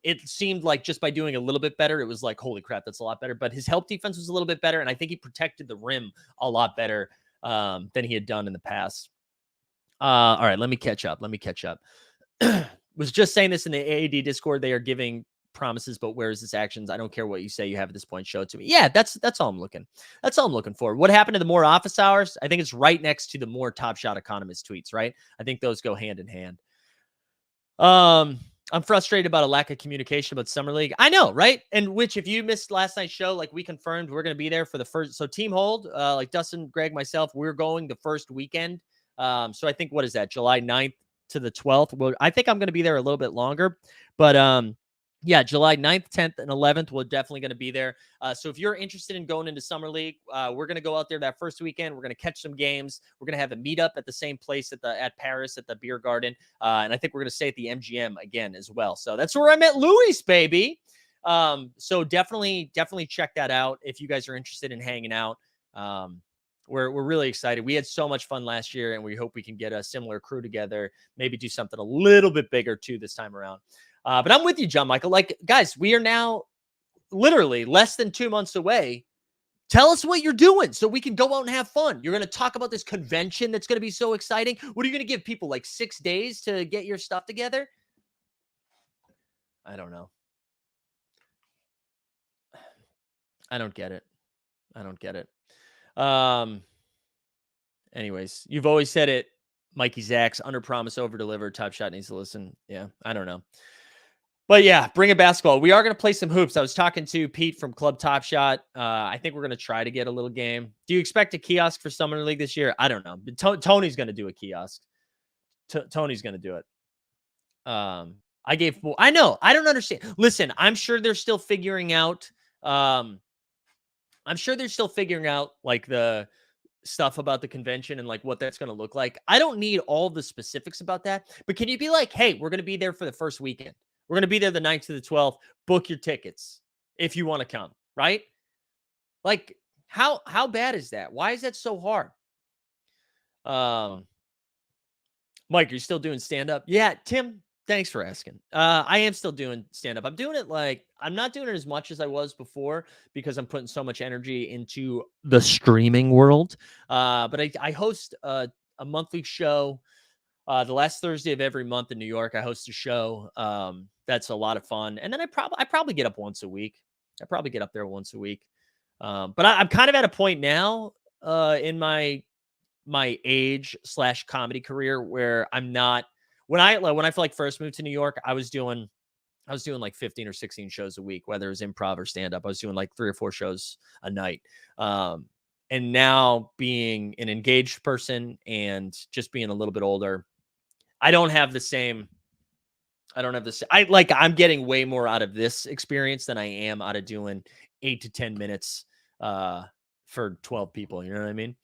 it seemed like just by doing a little bit better, it was like, holy crap, that's a lot better. But his help defense was a little bit better, and I think he protected the rim a lot better than he had done in the past. All right, let me catch up. Was just saying this in the AAD Discord. They are giving promises, but where is this actions? I don't care what you say you have at this point. Show it to me. Yeah, that's all I'm looking. That's all I'm looking for. What happened to the more office hours? I think it's right next to the more Top Shot economist tweets, right? I think those go hand in hand. I'm frustrated about a lack of communication about Summer League. I know, right? And which, if you missed last night's show, like, we confirmed we're going to be there for the first. So Team Hold, like Dustin, Greg, myself, we're going the first weekend. So I think, what is that? July 9th to the 12th. Well, I think I'm going to be there a little bit longer, but yeah, July 9th, 10th, and 11th, we're definitely going to be there. So if you're interested in going into Summer League, we're going to go out there that first weekend. We're going to catch some games. We're going to have a meetup at the same place at Paris at the beer garden. And I think we're going to stay at the MGM again as well. So that's where I met Luis, baby. So definitely check that out if you guys are interested in hanging out. We're really excited. We had so much fun last year, and we hope we can get a similar crew together, maybe do something a little bit bigger too this time around. But I'm with you, John Michael. Like, guys, we are now literally less than 2 months away. Tell us what you're doing so we can go out and have fun. You're going to talk about this convention that's going to be so exciting. What are you going to give people, like 6 days to get your stuff together? I don't know. I don't get it. I don't get it. Anyways, you've always said it, Mikey Zacks, under promise, over deliver. Top Shot needs to listen. Yeah, I don't know. But yeah, bring a basketball. We are going to play some hoops. I was talking to Pete from Club Top Shot. I think we're going to try to get a little game. Do you expect a kiosk for Summer League this year? I don't know. But Tony's going to do a kiosk. Tony's going to do it. I know. I don't understand. Listen, I'm sure they're still figuring out. I'm sure they're still figuring out like the stuff about the convention and like what that's going to look like. I don't need all the specifics about that, but can you be like, hey, we're going to be there for the first weekend. We're going to be there the 9th to the 12th. Book your tickets if you want to come, right? Like how bad is that? Why is that so hard? Mike, are you still doing stand-up? Yeah, Tim, thanks for asking. I am still doing stand-up. I'm doing it I'm not doing it as much as I was before because I'm putting so much energy into the streaming world. But I host a monthly show the last Thursday of every month in New York. I host a show. That's a lot of fun. And then I probably get up once a week. I probably get up there once a week. But I'm kind of at a point now in my age / comedy career where I'm not when I first moved to New York, I was doing like 15 or 16 shows a week, whether it was improv or stand up. I was doing like 3 or 4 shows a night. And now being an engaged person and just being a little bit older, I'm getting way more out of this experience than I am out of doing 8 to 10 minutes for 12 people. You know what I mean?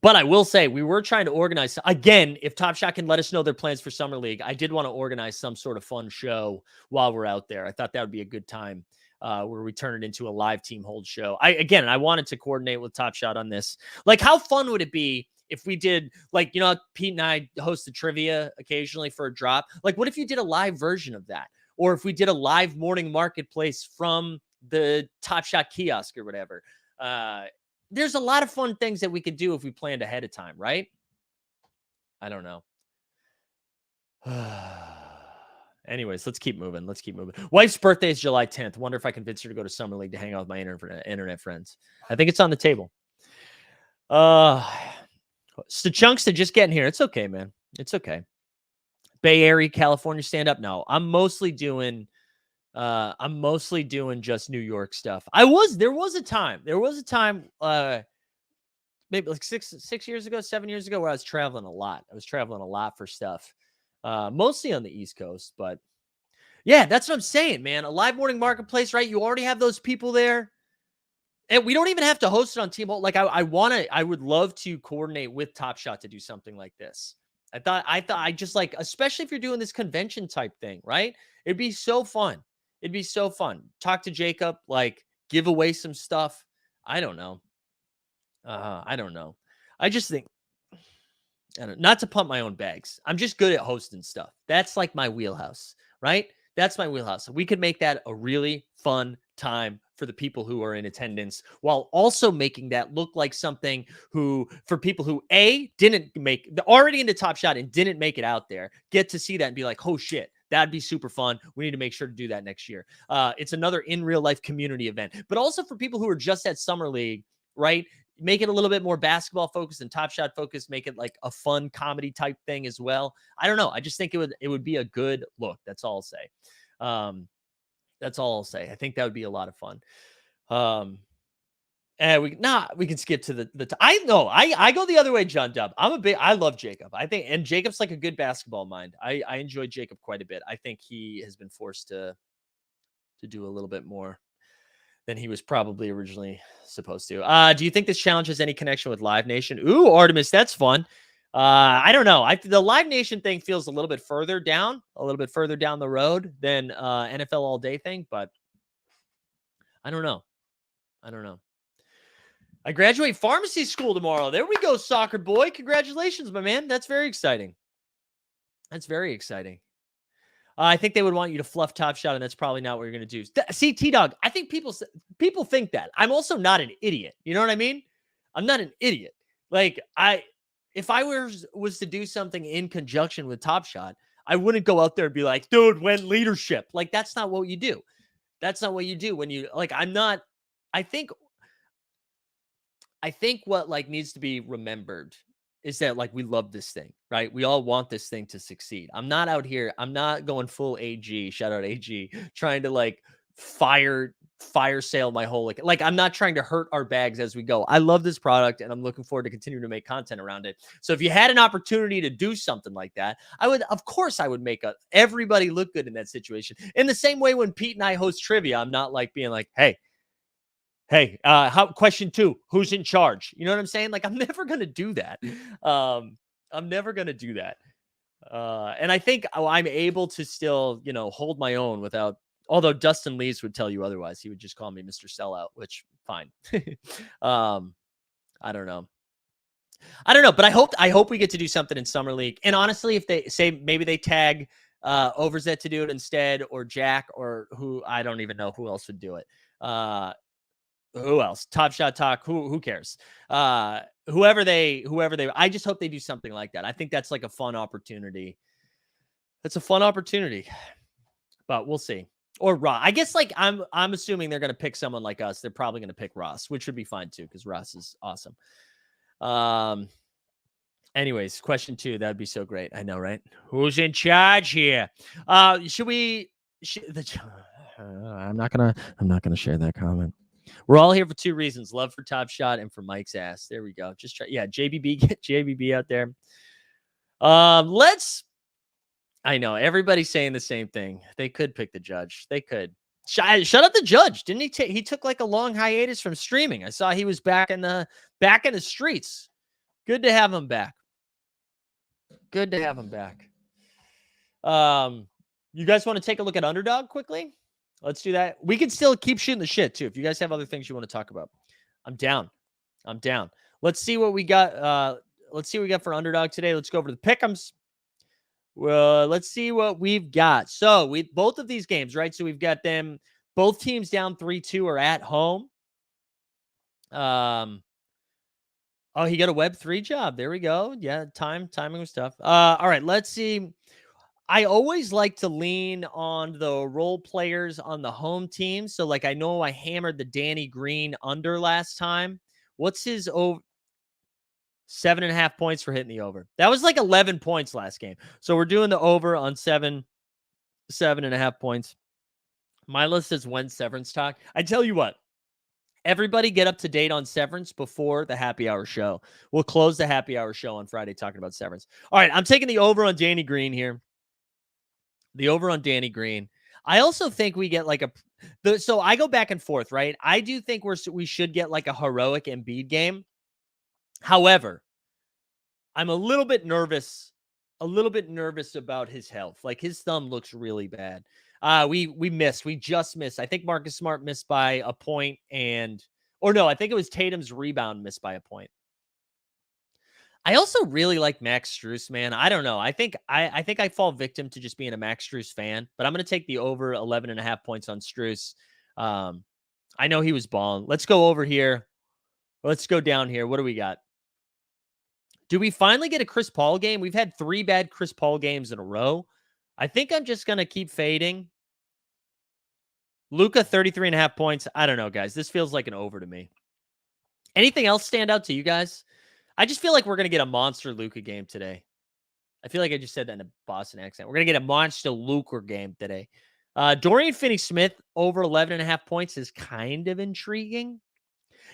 But I will say we were trying to organize again. If Top Shot can let us know their plans for Summer League, I did want to organize some sort of fun show while we're out there. I thought that would be a good time where we turn it into a live team hold show. I wanted to coordinate with Top Shot on this. Like, how fun would it be if we did, like, you know, Pete and I host the trivia occasionally for a drop. Like, what if you did a live version of that? Or if we did a live morning marketplace from the Top Shot kiosk or whatever. There's a lot of fun things that we could do if we planned ahead of time, right? I don't know. Anyways, let's keep moving. Wife's birthday is July 10th. Wonder if I convince her to go to Summer League to hang out with my internet friends. I think it's on the table. Chunks to just getting here. It's okay, man. It's okay. Bay Area, California stand up. No, I'm mostly doing just New York stuff. There was a time, maybe like 7 years ago, where I was traveling a lot for stuff, mostly on the East Coast. But yeah, that's what I'm saying, man. A live morning marketplace, right? You already have those people there. And we don't even have to host it on Team Hold. Like I would love to coordinate with Top Shot to do something like this. I just like, especially if you're doing this convention type thing, right? It'd be so fun. Talk to Jacob, like give away some stuff. I don't know. I just think, not to pump my own bags. I'm just good at hosting stuff. That's like my wheelhouse, right? That's my wheelhouse. We could make that a really fun time for the people who are in attendance, while also making that look like something for people who already into Top Shot and didn't make it out there, get to see that and be like, oh shit, that'd be super fun. We need to make sure to do that next year. It's another in real life community event, but also for people who are just at Summer League, right? Make it a little bit more basketball focused and Top Shot focused. Make it like a fun comedy type thing as well. I don't know. I just think it would be a good look. That's all I'll say. I think that would be a lot of fun. And we can skip to the I go the other way, John Dub. I love Jacob. And Jacob's like a good basketball mind. I enjoy Jacob quite a bit. I think he has been forced to do a little bit more than he was probably originally supposed to. Do you think this challenge has any connection with Live Nation? Ooh, Artemis, that's fun. I don't know. The Live Nation thing feels a little bit further down the road than NFL All Day thing, but I don't know. I graduate pharmacy school tomorrow. There we go, soccer boy. Congratulations, my man. That's very exciting. I think they would want you to fluff Top Shot, and that's probably not what you're going to do. See, T-Dog, I think people think that. I'm also not an idiot. You know what I mean? I'm not an idiot. Like, if I was to do something in conjunction with Top Shot, I wouldn't go out there and be like, dude, when leadership. Like, that's not what you do. That's not what you do when you, like, I'm not, I think what like needs to be remembered is that like we love this thing, right? We all want this thing to succeed. I'm not out here, I'm not going full AG, shout out AG, trying to like fire sale my whole like I'm not trying to hurt our bags as we go. I love this product and I'm looking forward to continuing to make content around it. So if you had an opportunity to do something like that, of course I would make everybody look good in that situation. In the same way when Pete and I host trivia, I'm not like being like, hey, question 2, who's in charge? You know what I'm saying? Like, I'm never going to do that. I'm never going to do that. And I think I'm able to still, hold my own without, although Dustin Lees would tell you otherwise. He would just call me Mr. Sellout, which fine. I don't know. But I hope we get to do something in Summer League. And honestly, if they say maybe they tag Overzet to do it instead, or Jack, or who, I don't even know who else would do it. Who else? Top Shot Talk. Who cares? Whoever they, I just hope they do something like that. I think that's like a fun opportunity. That's a fun opportunity, but we'll see. Or Ross. I guess like I'm assuming they're going to pick someone like us. They're probably going to pick Ross, which would be fine too, because Ross is awesome. Anyways, question 2. That'd be so great. I know, right? Who's in charge here? I'm not gonna share that comment. We're all here for 2 reasons: love for Top Shot and for Mike's ass. There we go. Just try. Yeah, JBB, get JBB out there. I know everybody's saying the same thing. They could pick the judge. They could. Shut up the judge. Didn't he he took like a long hiatus from streaming. I saw he was back in the streets. Good to have him back. Good to have him back. You guys want to take a look at Underdog quickly? Let's do that. We can still keep shooting the shit too. If you guys have other things you want to talk about, I'm down. Let's see what we got. Let's see what we got for Underdog today. Let's go over the pick'ems. Well, let's see what we've got. So both of these games, right? So we've got them, both teams down 3-2 are at home. Oh, he got a Web3 job. There we go. Yeah, timing was tough. All right, let's see. I always like to lean on the role players on the home team. So, like, I know I hammered the Danny Green under last time. What's his over? 7.5 points for hitting the over. That was like 11 points last game. So we're doing the over on 7.5 points. My list is when Severance talk. I tell you what, everybody get up to date on Severance before the happy hour show. We'll close the happy hour show on Friday talking about Severance. All right, I'm taking the over on Danny Green here. The over on Danny Green. I also think we get like so I go back and forth, right? I do think we should get like a heroic Embiid game. However, I'm a little bit nervous about his health. Like his thumb looks really bad. We just missed. I think Marcus Smart missed by a point I think it was Tatum's rebound missed by a point. I also really like Max Strus, man. I don't know. I think I fall victim to just being a Max Strus fan, but I'm going to take the over 11.5 points on Strus. I know he was balling. Let's go over here. Let's go down here. What do we got? Do we finally get a Chris Paul game? We've had 3 bad Chris Paul games in a row. I think I'm just going to keep fading. Luka, 33.5 points. I don't know, guys. This feels like an over to me. Anything else stand out to you guys? I just feel like we're going to get a monster Luka game today. I feel like I just said that in a Boston accent. We're going to get a monster Luka game today. Dorian Finney-Smith over 11.5 points is kind of intriguing.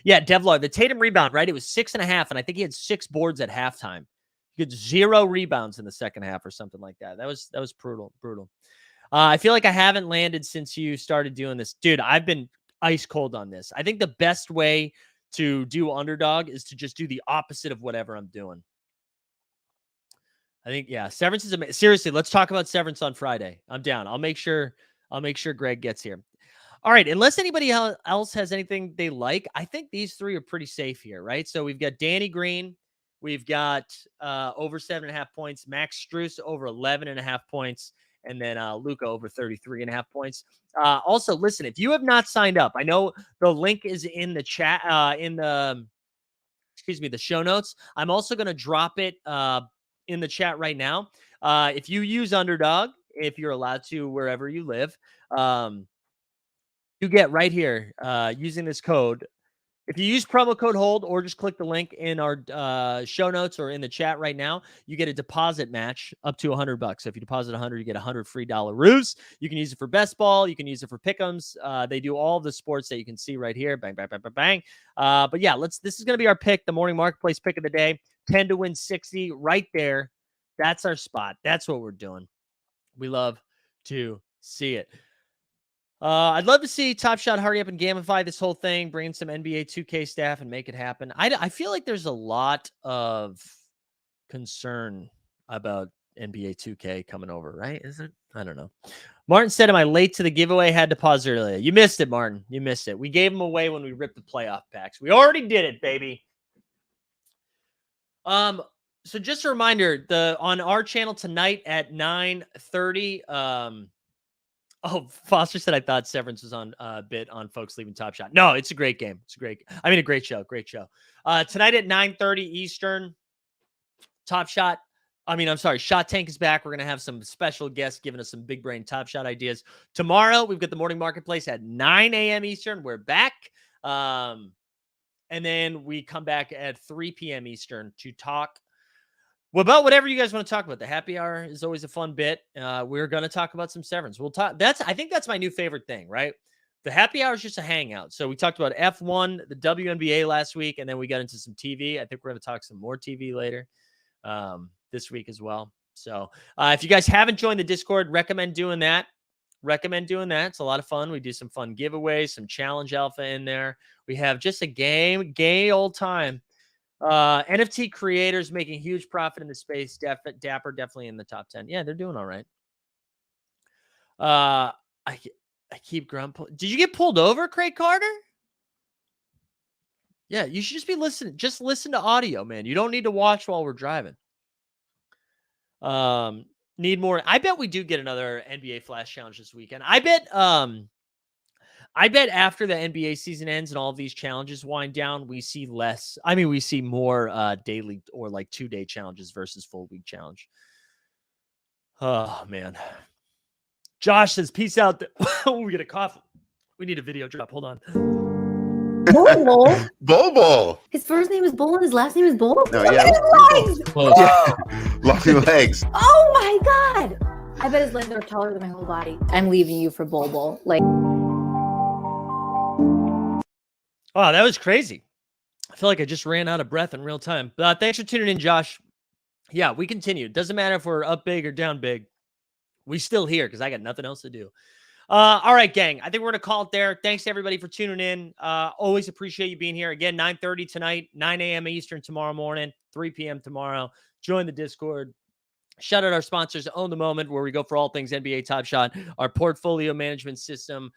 Yeah, Devlar, the Tatum rebound, right? It was 6.5, and I think he had 6 boards at halftime. He had 0 rebounds in the second half or something like that. That was brutal. I feel like I haven't landed since you started doing this. Dude, I've been ice cold on this. I think the best way to do Underdog is to just do the opposite of whatever I'm doing. I think, yeah, Severance is amazing. Seriously, let's talk about Severance on Friday. I'm down. I'll make sure Greg gets here. All right, unless anybody else has anything they like, I think these 3 are pretty safe here, right? So we've got Danny Green, we've got over 7.5 points, Max Strus over 11.5 points, and then Luka over 33.5 points. Also, listen, if you have not signed up, I know the link is in the chat, the show notes. I'm also going to drop it in the chat right now. If you use Underdog, if you're allowed to, wherever you live, you get right here using this code. If you use promo code HOLD or just click the link in our show notes or in the chat right now, you get a deposit match up to $100. So if you deposit 100, you get 100 free dollaroos. You can use it for best ball. You can use it for pick'ems. They do all the sports that you can see right here. Bang, bang, bang, bang, bang. But yeah, this is going to be our pick, the morning marketplace pick of the day. 10 to win 60 right there. That's our spot. That's what we're doing. We love to see it. I'd love to see Top Shot hurry up and gamify this whole thing, bring in some NBA 2K staff and make it happen. I feel like there's a lot of concern about NBA 2K coming over, right? Is it? I don't know. Martin said, am I late to the giveaway? Had to pause earlier. You missed it, Martin. You missed it. We gave them away when we ripped the playoff packs. We already did it, baby. So just a reminder, on our channel tonight at 9:30, oh, Foster said I thought Severance was on a bit on folks leaving Top Shot. No, it's a great game. It's a great show. Great show. Tonight at 9:30 Eastern, Shot Tank is back. We're going to have some special guests giving us some big brain Top Shot ideas. Tomorrow, we've got the morning marketplace at 9 a.m. Eastern. We're back. And then we come back at 3 p.m. Eastern to talk about whatever you guys want to talk about. The happy hour is always a fun bit. We're going to talk about some Severance. We'll talk. I think that's my new favorite thing, right? The happy hour is just a hangout. So we talked about F1, the WNBA last week, and then we got into some TV. I think we're going to talk some more TV later this week as well. So if you guys haven't joined the Discord, recommend doing that. It's a lot of fun. We do some fun giveaways, some challenge alpha in there. We have just a gay old time. NFT creators making huge profit in the space. Dapper definitely in the top 10. Yeah, they're doing all right. I keep grumping. Did you get pulled over, Craig Carter? Yeah, you should just be listening. Just listen to audio, man. You don't need to watch while we're driving. Need more. I bet we do get another NBA Flash Challenge this weekend. I bet after the NBA season ends and all of these challenges wind down, we see less. I mean, we see more daily or like 2-day challenges versus full week challenge. Oh, man. Josh says, peace out. We get a cough. We need a video drop. Hold on. Bull. Bobo. His first name is Bull and his last name is Bull? No, Look yeah. at his legs. Yeah. Lucky legs. Oh my God. I bet his legs are taller than my whole body. I'm leaving you for Bull. Like. Oh, that was crazy. I feel like I just ran out of breath in real time. But thanks for tuning in, Josh. Yeah, we continue. Doesn't matter if we're up big or down big. We still here because I got nothing else to do. All right, gang. I think we're going to call it there. Thanks, everybody, for tuning in. Always appreciate you being here. Again, 9:30 tonight, 9 a.m. Eastern tomorrow morning, 3 p.m. tomorrow. Join the Discord. Shout out our sponsors, Own the Moment, where we go for all things NBA Top Shot, our portfolio management system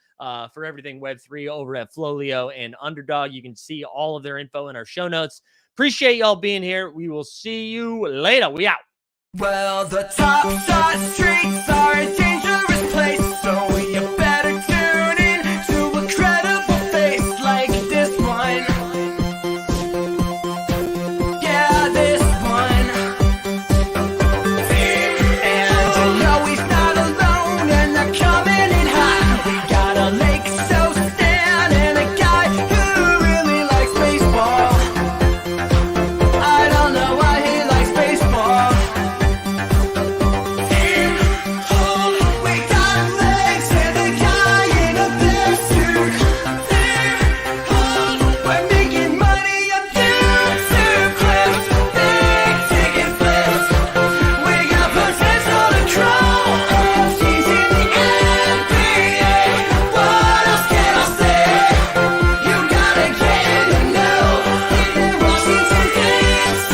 for everything Web3 over at Flowlio and Underdog. You can see all of their info in our show notes. Appreciate y'all being here. We will see you later. We out. Well, the Top Shot streets